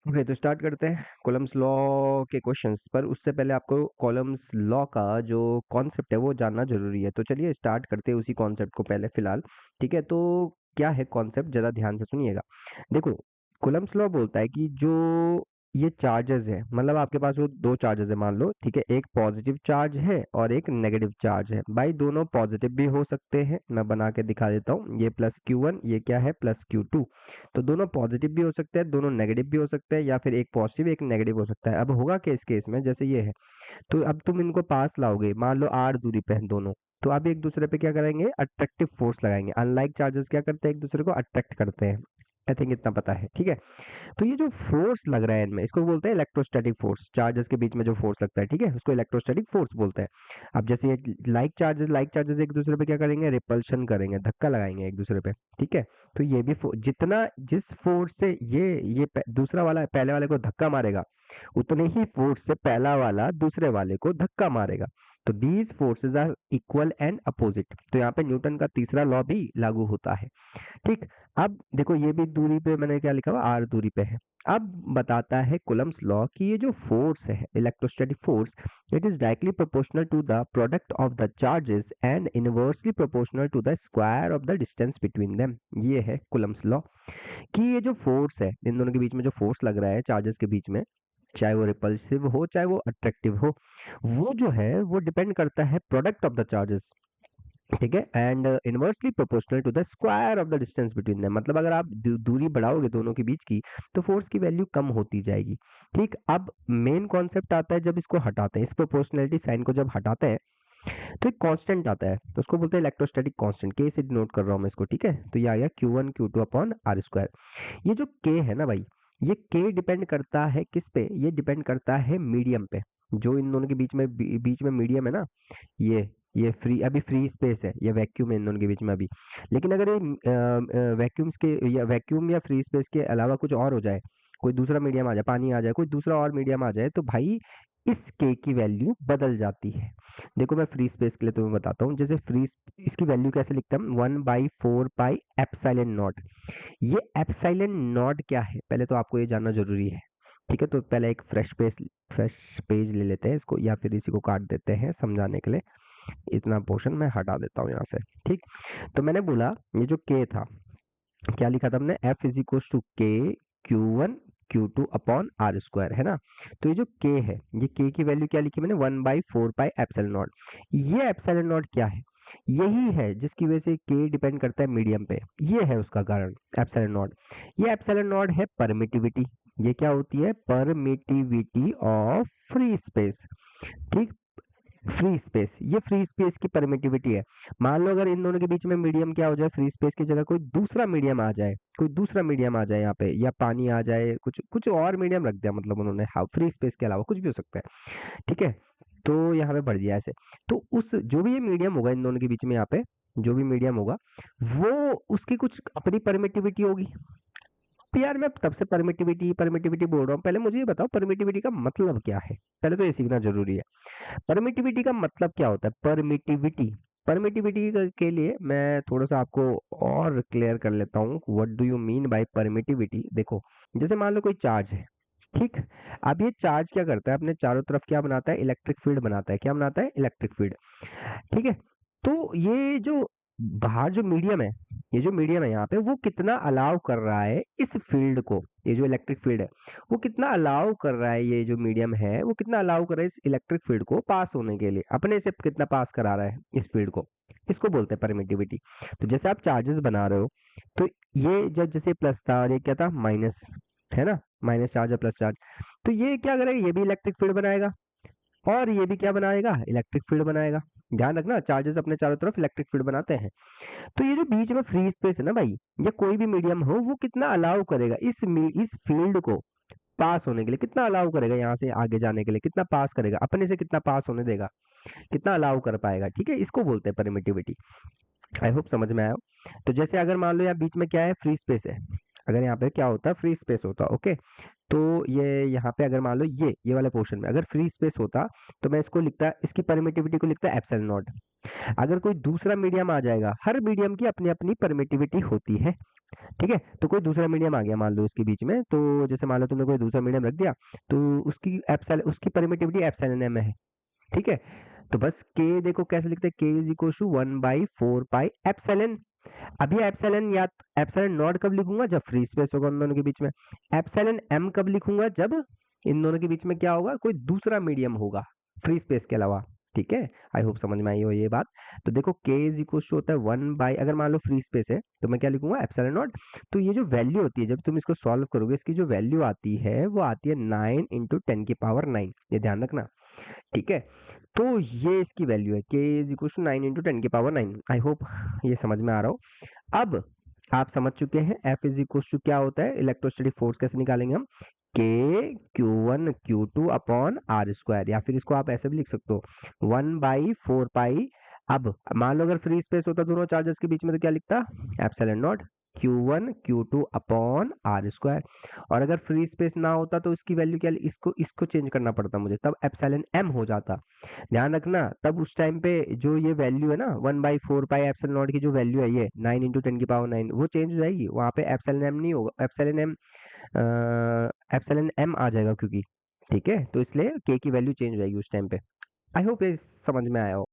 Okay, तो start करते हैं कॉलम्स लॉ के क्वेश्चंस पर। उससे पहले आपको कॉलम्स लॉ का जो कॉन्सेप्ट है वो जानना जरूरी है। तो चलिए स्टार्ट करते हैं उसी कॉन्सेप्ट को पहले फिलहाल। ठीक है, तो क्या है कॉन्सेप्ट, जरा ध्यान से सुनिएगा। देखो, कॉलम्स लॉ बोलता है कि जो ये चार्जेस है, मतलब आपके पास वो दो चार्जेस है मान लो, ठीक है, एक पॉजिटिव चार्ज है और एक नेगेटिव चार्ज है। भाई दोनों पॉजिटिव भी हो सकते हैं, मैं बना के दिखा देता हूँ। ये +Q1, ये क्या है +Q2। तो दोनों पॉजिटिव भी हो सकते हैं, दोनों नेगेटिव भी हो सकते हैं, या फिर एक पॉजिटिव एक नेगेटिव हो सकता है। अब होगा क्या इस केस में, जैसे ये है, तो अब तुम इनको पास लाओगे, मान लो r दूरी पे हैं दोनों, तो अब एक दूसरे पे क्या करेंगे, अट्रैक्टिव फोर्स लगाएंगे। अनलाइक चार्जेस क्या करते हैं, एक दूसरे को अट्रैक्ट करते हैं। आई थिंक इतना पता है, ठीक है। तो ये जो फोर्स लग रहा है इनमें, इसको बोलते हैं इलेक्ट्रोस्टैटिक फोर्स। चार्जेस के बीच में जो फोर्स लगता है, ठीक है, उसको इलेक्ट्रोस्टैटिक फोर्स बोलते हैं। अब जैसे ये लाइक चार्जेस एक दूसरे पे क्या करेंगे, रिपल्शन करेंगे, धक्का लगाएंगे एक दूसरे पे, ठीक है। तो ये भी जितना जिस फोर्स से दूसरा वाला पहले वाले को धक्का मारेगा, उतने ही फोर्स से पहला वाला दूसरे वाले को धक्का मारेगा। तो these forces are equal and opposite. तो यहाँ पे न्यूटन का तीसरा लॉ भी लागू होता है, ठीक। अब देखो, ये भी दूरी पे मैंने क्या लिखा हुआ, r दूरी पे है। अब बताता है कुलम्स लॉ कि ये जो फोर्स है, electrostatic force, it is directly proportional to the product of the charges and inversely proportional to the square of the distance between them. ये है कुलम्स लॉ कि ये जो फोर्स है, इन दोनों के बीच में जो फोर्स लग रहा है चार्जेस के बीच में, चाहे वो रिपल्सिव हो चाहे वो अट्रैक्टिव हो, वो जो है वो डिपेंड करता है प्रोडक्ट ऑफ द चार्जेस, ठीक है, and inversely proportional to the square of the distance between them. मतलब अगर आप दूरी बढ़ाओगे दोनों के बीच की, तो फोर्स की वैल्यू कम होती जाएगी, ठीक। अब मेन कॉन्सेप्ट आता है जब इसको हटाते हैं, इस प्रोपोर्शनलिटी साइन को जब हटाते हैं, तो एक कांस्टेंट आता है, तो उसको बोलते हैं इलेक्ट्रोस्टैटिक कांस्टेंट। के से डिनोट कर रहा हूं मैं इसको, ठीक है। तो ये आ गया Q1 Q2 upon r square. ये जो के है ना भाई, ये के डिपेंड करता है किस पे, ये डिपेंड करता है मीडियम पे। जो इन दोनों के बीच में मीडियम है ना, ये अभी फ्री स्पेस है, ये वैक्यूम है इन दोनों के बीच में अभी। लेकिन अगर ये वैक्यूम्स के या वैक्यूम या फ्री स्पेस के अलावा कुछ और हो जाए, कोई दूसरा मीडियम आ जाए, पानी आ जाए, कोई दूसरा और मीडियम आ जाए, तो भाई इस के की वैल्यू बदल जाती है। देखो मैं फ्री स्पेस के लिए तुम्हें बताता हूँ। जैसे इसकी वैल्यू कैसे लिखते हैं हम, 1/4 पाई एप्सिलॉन नॉट। ये एप्सिलॉन नॉट क्या है, पहले तो आपको ये जानना जरूरी है, ठीक है। तो पहले एक फ्रेश पेज ले लेते हैं इसको, या फिर इसी को काट देते हैं समझाने के लिए। इतना पोर्शन मैं हटा देता हूँ यहाँ से, ठीक। तो मैंने बोला ये जो के था, क्या लिखा था हमने, F इज इक्वल टू के Q1 Q2 upon r square, है ना। तो ये जो के है, ये के की वैल्यू क्या लिखी मैंने, 1/4 पाई एप्सिलॉन नॉट। ये एप्सिलॉन नॉट क्या है, यही है जिसकी वजह से के डिपेंड करता है मीडियम पे, ये है उसका कारण एप्सिलॉन नॉट। ये एप्सिलॉन नॉट है परमिटिविटी। ये क्या होती है, परमिटिविटी ऑफ फ्री स्पेस, ठीक। फ्री स्पेस, ये फ्री स्पेस की परमिटिविटी है। मान लो अगर इन दोनों के बीच में मीडियम क्या हो जाए, फ्री स्पेस की जगह कोई दूसरा मीडियम आ जाए, कोई दूसरा मीडियम आ जाए यहाँ पे, या पानी आ जाए, कुछ कुछ और मीडियम रख दिया मतलब उन्होंने, हाँ फ्री स्पेस के अलावा कुछ भी हो सकता है, ठीक है। तो यहाँ पे बढ़ दिया ऐसे। तो उस जो भी ये मीडियम होगा इन दोनों के बीच में, यहाँ पे जो भी मीडियम होगा, वो उसकी कुछ अपनी परमिटिविटी होगी। तो यार मैं तब से परमिटिविटी परमिटिविटी बोल रहा हूँ, पहले मुझे ये बताओ परमिटिविटी का मतलब क्या है, पहले तो ये सीखना जरूरी है। परमिटिविटी का मतलब क्या होता है, परमिटिविटी, परमिटिविटी के लिए मैं थोड़ा सा आपको और क्लियर कर लेता हूँ, what do you mean by permittivity. देखो, जैसे मान लो कोई चार्ज है, ठीक। अब ये चार्ज क्या करता है, अपने चारों तरफ क्या बनाता है, इलेक्ट्रिक फील्ड बनाता है। क्या बनाता है, इलेक्ट्रिक फील्ड, ठीक है। तो ये जो बाहर जो मीडियम है, ये जो मीडियम है यहाँ पे, वो कितना अलाउ कर रहा है इस फील्ड को, ये जो इलेक्ट्रिक फील्ड है, वो कितना अलाउ कर रहा है, ये जो मीडियम है वो कितना अलाउ कर रहा है इस इलेक्ट्रिक फील्ड को पास होने के लिए, अपने से कितना पास करा रहा है इस फील्ड को, इसको बोलते हैं परमिटिविटी। तो जैसे आप चार्जेस बना रहे हो, तो ये जब जैसे प्लस था और ये क्या था, माइनस, है ना, माइनस चार्ज और प्लस चार्ज, तो ये क्या करेगा, ये भी इलेक्ट्रिक फील्ड बनाएगा, और ये भी क्या बनाएगा, इलेक्ट्रिक फील्ड बनाएगा। ध्यान रखना, चार्जेस अपने चारों तरफ इलेक्ट्रिक फील्ड बनाते हैं। तो ये जो बीच में फ्री स्पेस है ना भाई, या कोई भी मीडियम हो, वो कितना अलाउ करेगा इस फील्ड को पास होने के लिए, कितना अलाउ करेगा यहाँ से आगे जाने के लिए, कितना पास करेगा, अपने से कितना पास होने देगा, कितना अलाउ कर पाएगा, ठीक है। इसको बोलते हैं परमिटिविटी। आई होप समझ में आया हो। तो जैसे अगर मान लो यहाँ बीच में क्या है, फ्री स्पेस है, अगर यहाँ पे क्या होता है, फ्री स्पेस होता, ओके। तो ये यहाँ पे अगर मान लो ये वाले पोर्शन में अगर फ्री स्पेस होता, तो मैं इसको लिखता, इसकी परमिटिविटी को लिखता एप्सिलॉन नॉट। अगर कोई दूसरा मीडियम आ जाएगा, हर मीडियम की अपनी अपनी परमिटिविटी होती है, ठीक है, तो कोई दूसरा मीडियम आ गया मान लो इसके बीच में, तो जैसे मान लो तुमने कोई दूसरा मीडियम रख दिया, तो उसकी परमिटिविटी एप्सिलॉन एम है। ठीक है, तो बस के देखो कैसे लिखते हैं, K is equal to 1/4 pi epsilon. अब ये एप्सिलॉन या एप्सिलॉन नॉट कब लिखूंगा, जब फ्री स्पेस होगा उन दोनों के बीच में। एप्सिलॉन एम कब लिखूंगा, जब इन दोनों के बीच में क्या होगा, कोई दूसरा मीडियम होगा फ्री स्पेस के अलावा। ठीक है, आई होप समझ में आई हो ये बात। तो देखो के इज इक्वल टू होता है 1 बाई, अगर मान लो फ्री स्पेस है तो मैं क्या लिखूंगा, एप्सिलॉन नॉट। तो ये जो वैल्यू होती है जब तुम इसको सॉल्व करोगे, इसकी जो वैल्यू आती है वो आती है 9 × 10⁹, ये ध्यान रखना। ठीक है, तो ये इसकी वैल्यू है, K is equal to 9 × 10⁹। I hope ये समझ में आ रहा हो। अब आप समझ चुके हैं एफ इज इक्वल टू क्या होता है, इलेक्ट्रोस्टैटिक फोर्स कैसे निकालेंगे हम, के Q1 Q2 upon r square, या फिर इसको आप ऐसे भी लिख सकते हो 1/4 पाई। अब मान लो अगर फ्री स्पेस होता दोनों चार्जेस के बीच में, तो क्या लिखता, epsilon naught Q1 Q2 upon r square. और अगर फ्री स्पेस ना होता तो इसकी वैल्यू क्या, इसको इसको चेंज करना पड़ता मुझे, तब एप्सिलॉन एम हो जाता। ध्यान रखना, तब उस टाइम पे जो ये वैल्यू है ना 1/4 पाई एप्सिलॉन नॉट की जो वैल्यू है, ये 9 × 10⁹, वो चेंज हो जाएगी, वहां पे एप्सिलॉन एम नहीं होगा, एप्सिलॉन एम आ जाएगा क्योंकि। ठीक है, तो इसलिए के की वैल्यू चेंज हो जाएगी उस टाइम पे। आई होप ये समझ में आया हो।